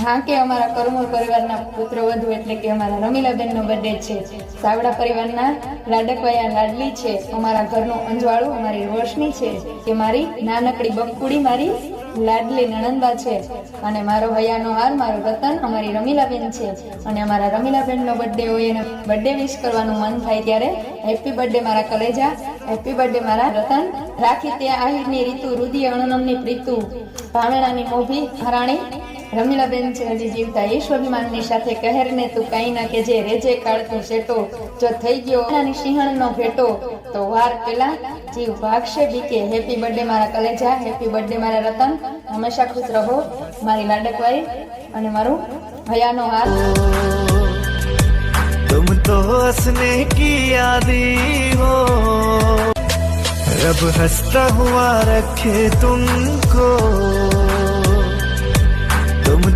હા કે અમારા કરમોર પરિવારના પુત્રવધુ એટલે કે અમારા રમીલાબેનનો બર્થડે છે। સાવડા પરિવારના લાડકવાયા લાડલી છે। અમારા ઘરનું અંજવાળું અમારી રોશની છે કે મારી નાનકડી બપકુડી મારી લાડલી નણંદબા છે। અને મારો હૈયાનો હાર મારો રતન અમારી રમીલાબેન છે। અને અમારા રમીલાબેનનો બર્થડે હોય અને બર્થડે વિશ કરવાનું મન થાય ત્યારે હેપી બર્થડે મારા કલેજા, હેપી બર્થડે મારા રતન। રાખી તે આહિરની રીતુ, રુધિ અણનમની પ્રીતુ, ભાવેણાની મોભી હરાણી રમીલાબેન છે હજી જીવતા। એ સ્વાભિમાનની સાથે કહેરને તું કાંઈ ના કે જે રેજે કાઢતું સેટો, જો થઈ ગયો નાની સિંહણનો ભેટો તો વાર પેલા જીવ ભાગશે બીકે। હેપી બર્થડે મારા કલેજા, હેપી બર્થડે મારા રતન। હંમેશા ખુશ રહો મારી લાડકવાઈ અને મારું હયાનો હાર। तुम तो हंसने की आदी हो, रब हंसता हुआ रखे तुमको। तुम तो